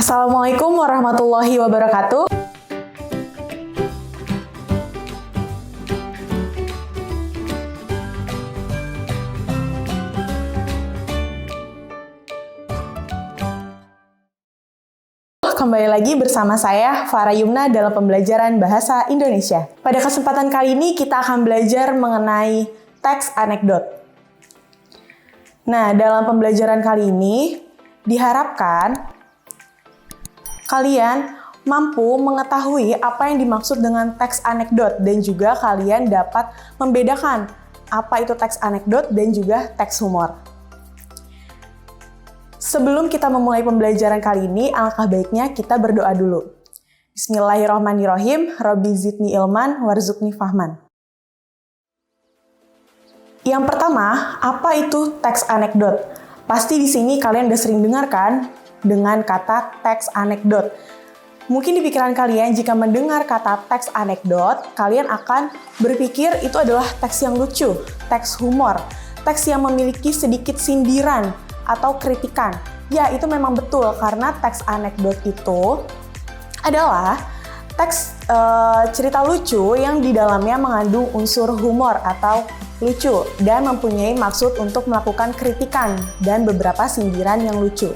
Assalamualaikum warahmatullahi wabarakatuh. Kembali lagi bersama saya, Farah Yumna, dalam pembelajaran Bahasa Indonesia. Pada kesempatan kali ini kita akan belajar mengenai teks anekdot. Nah, dalam pembelajaran kali ini diharapkan kalian mampu mengetahui apa yang dimaksud dengan teks anekdot dan juga kalian dapat membedakan apa itu teks anekdot dan juga teks humor. Sebelum kita memulai pembelajaran kali ini, alangkah baiknya kita berdoa dulu. Bismillahirrahmanirrahim. Rabbi zidni ilman warzuqni fahman. Yang pertama, apa itu teks anekdot? Pasti di sini kalian udah sering dengar kan dengan kata teks anekdot. Mungkin di pikiran kalian jika mendengar kata teks anekdot, kalian akan berpikir itu adalah teks yang lucu, teks humor, teks yang memiliki sedikit sindiran atau kritikan. Ya, itu memang betul karena teks anekdot itu adalah teks cerita lucu yang di dalamnya mengandung unsur humor atau lucu dan mempunyai maksud untuk melakukan kritikan dan beberapa sindiran yang lucu.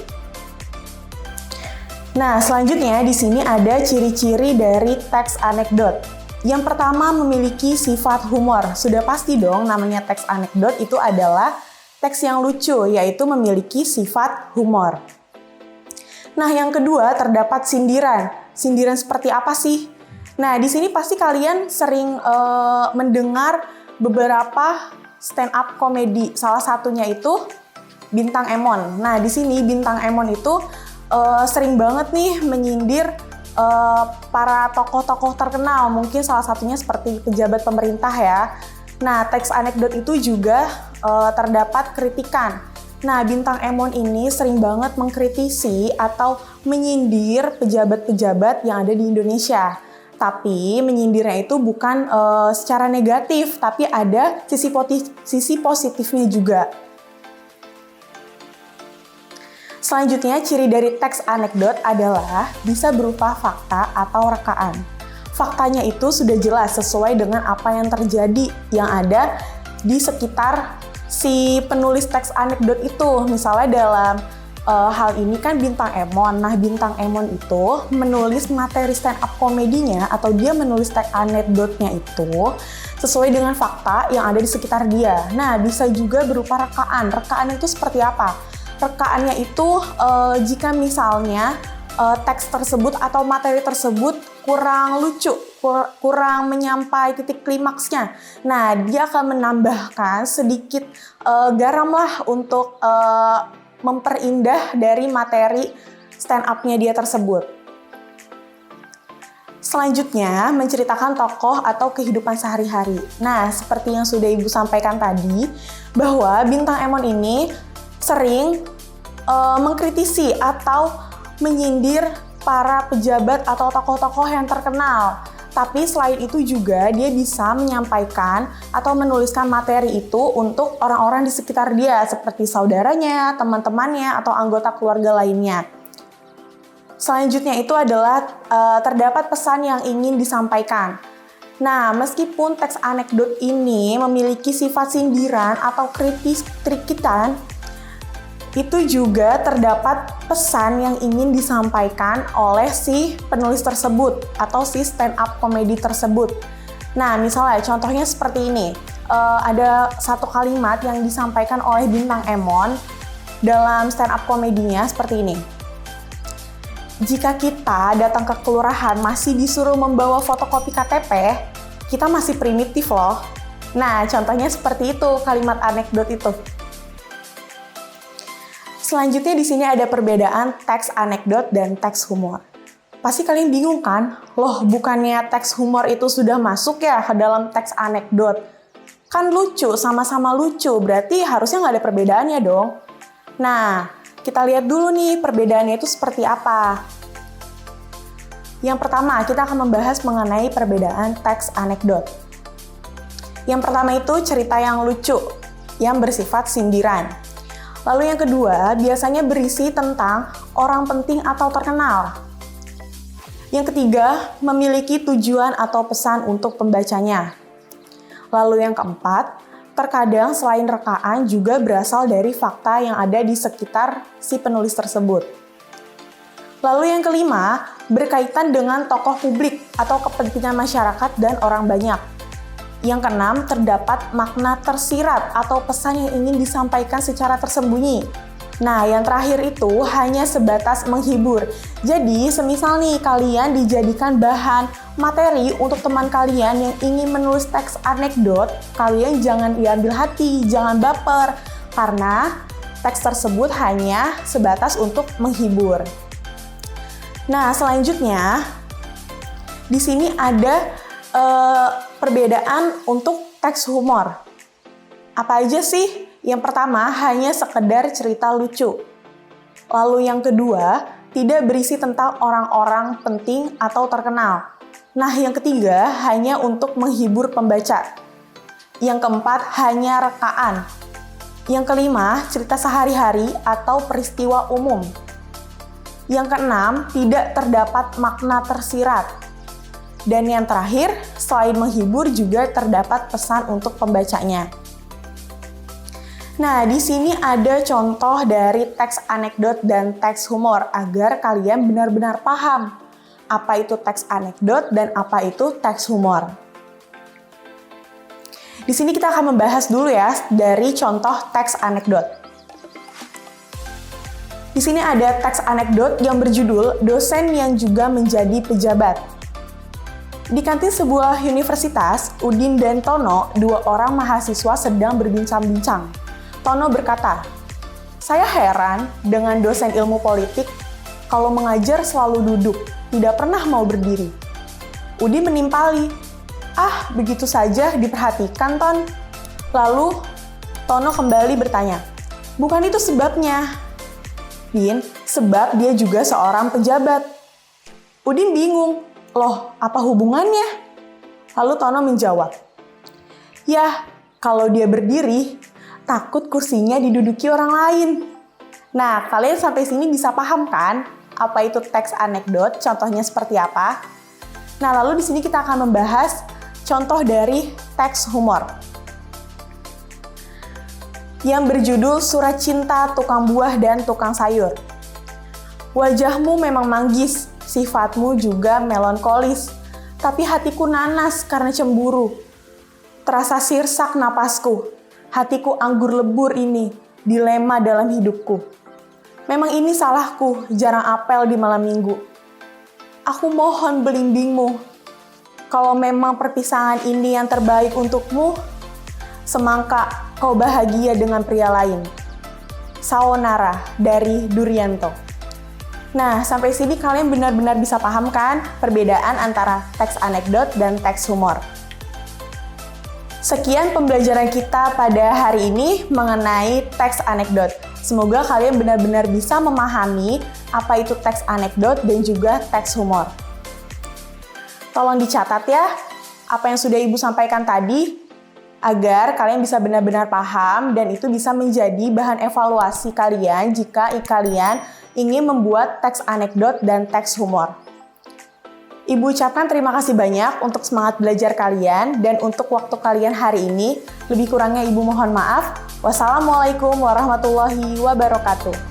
Nah, selanjutnya di sini ada ciri-ciri dari teks anekdot. Yang pertama, memiliki sifat humor. Sudah pasti dong namanya teks anekdot itu adalah teks yang lucu, yaitu memiliki sifat humor. Nah, yang kedua, terdapat sindiran. Sindiran seperti apa sih? Nah, di sini pasti kalian sering mendengar beberapa stand up komedi. Salah satunya itu Bintang Emon. Nah, di sini Bintang Emon itu sering banget nih menyindir para tokoh-tokoh terkenal. Mungkin salah satunya seperti pejabat pemerintah ya. Nah, teks anekdot itu juga terdapat kritikan. Nah, Bintang Emon ini sering banget mengkritisi atau menyindir pejabat-pejabat yang ada di Indonesia. Tapi menyindirnya itu bukan secara negatif, tapi ada sisi positifnya juga. Selanjutnya, ciri dari teks anekdot adalah bisa berupa fakta atau rekaan. Faktanya itu sudah jelas sesuai dengan apa yang terjadi yang ada di sekitar si penulis teks anekdot itu. Misalnya dalam hal ini kan Bintang Emon. Nah, Bintang Emon itu menulis materi stand up komedinya atau dia menulis teks anekdotnya itu sesuai dengan fakta yang ada di sekitar dia. Nah, bisa juga berupa rekaan. Rekaan itu seperti apa? Rekaannya itu jika misalnya teks tersebut atau materi tersebut kurang lucu, kurang menyampai titik klimaksnya. Nah, dia akan menambahkan sedikit garam lah untuk memperindah dari materi stand up-nya dia tersebut. Selanjutnya, menceritakan tokoh atau kehidupan sehari-hari. Nah, seperti yang sudah Ibu sampaikan tadi, bahwa Bintang Emon ini sering mengkritisi atau menyindir para pejabat atau tokoh-tokoh yang terkenal. Tapi selain itu juga dia bisa menyampaikan atau menuliskan materi itu untuk orang-orang di sekitar dia seperti saudaranya, teman-temannya, atau anggota keluarga lainnya. Selanjutnya itu adalah terdapat pesan yang ingin disampaikan. Nah, meskipun teks anekdot ini memiliki sifat sindiran atau kritikan, itu juga terdapat pesan yang ingin disampaikan oleh si penulis tersebut atau si stand up komedi tersebut. Nah, misalnya contohnya seperti ini. Ada satu kalimat yang disampaikan oleh Bintang Emon dalam stand up komedinya seperti ini. Jika kita datang ke kelurahan masih disuruh membawa fotokopi KTP, kita masih primitif loh. Nah, contohnya seperti itu kalimat anekdot itu. Selanjutnya di sini ada perbedaan teks anekdot dan teks humor. Pasti kalian bingung kan? Loh, bukannya teks humor itu sudah masuk ya ke dalam teks anekdot? Kan lucu, sama-sama lucu, berarti harusnya nggak ada perbedaannya dong. Nah, kita lihat dulu nih perbedaannya itu seperti apa. Yang pertama, kita akan membahas mengenai perbedaan teks anekdot. Yang pertama itu cerita yang lucu, yang bersifat sindiran. Lalu yang kedua, biasanya berisi tentang orang penting atau terkenal. Yang ketiga, memiliki tujuan atau pesan untuk pembacanya. Lalu yang keempat, terkadang selain rekaan juga berasal dari fakta yang ada di sekitar si penulis tersebut. Lalu yang kelima, berkaitan dengan tokoh publik atau kepentingan masyarakat dan orang banyak. Yang keenam, terdapat makna tersirat atau pesan yang ingin disampaikan secara tersembunyi. Nah, yang terakhir itu hanya sebatas menghibur. Jadi, semisal nih kalian dijadikan bahan materi untuk teman kalian yang ingin menulis teks anekdot, kalian jangan diambil hati, jangan baper, karena teks tersebut hanya sebatas untuk menghibur. Nah, selanjutnya di sini ada perbedaan untuk teks humor. Apa aja sih? Yang pertama, hanya sekedar cerita lucu. Lalu yang kedua, tidak berisi tentang orang-orang penting atau terkenal. Nah, yang ketiga, hanya untuk menghibur pembaca. Yang keempat, hanya rekaan. Yang kelima, cerita sehari-hari atau peristiwa umum. Yang keenam, tidak terdapat makna tersirat. Dan yang terakhir, selain menghibur juga terdapat pesan untuk pembacanya. Nah, di sini ada contoh dari teks anekdot dan teks humor agar kalian benar-benar paham apa itu teks anekdot dan apa itu teks humor. Di sini kita akan membahas dulu ya dari contoh teks anekdot. Di sini ada teks anekdot yang berjudul Dosen yang juga menjadi pejabat. Di kantin sebuah universitas, Udin dan Tono, dua orang mahasiswa sedang berbincang-bincang. Tono berkata, "Saya heran dengan dosen ilmu politik, kalau mengajar selalu duduk, tidak pernah mau berdiri." Udin menimpali, "Ah, begitu saja diperhatikan, Ton." Lalu, Tono kembali bertanya, "Bukan itu sebabnya." "Din, sebab dia juga seorang pejabat." Udin bingung, "Loh, apa hubungannya?" Lalu Tono menjawab, "Ya, kalau dia berdiri, takut kursinya diduduki orang lain." Nah, kalian sampai sini bisa paham kan apa itu teks anekdot, contohnya seperti apa? Nah, lalu di sini kita akan membahas contoh dari teks humor yang berjudul Surat Cinta Tukang Buah dan Tukang Sayur. "Wajahmu memang manggis, sifatmu juga melankolis, tapi hatiku nanas karena cemburu. Terasa sirsak napasku, hatiku anggur lebur ini, dilema dalam hidupku. Memang ini salahku, jarang apel di malam minggu. Aku mohon belimbingmu, kalau memang perpisahan ini yang terbaik untukmu, semangka kau bahagia dengan pria lain." Sayonara dari Durianto. Nah, sampai sini kalian benar-benar bisa paham kan perbedaan antara teks anekdot dan teks humor. Sekian pembelajaran kita pada hari ini mengenai teks anekdot. Semoga kalian benar-benar bisa memahami apa itu teks anekdot dan juga teks humor. Tolong dicatat ya apa yang sudah Ibu sampaikan tadi, agar kalian bisa benar-benar paham dan itu bisa menjadi bahan evaluasi kalian jika kalian ingin membuat teks anekdot dan teks humor. Ibu ucapkan terima kasih banyak untuk semangat belajar kalian dan untuk waktu kalian hari ini. Lebih kurangnya Ibu mohon maaf. Wassalamualaikum warahmatullahi wabarakatuh.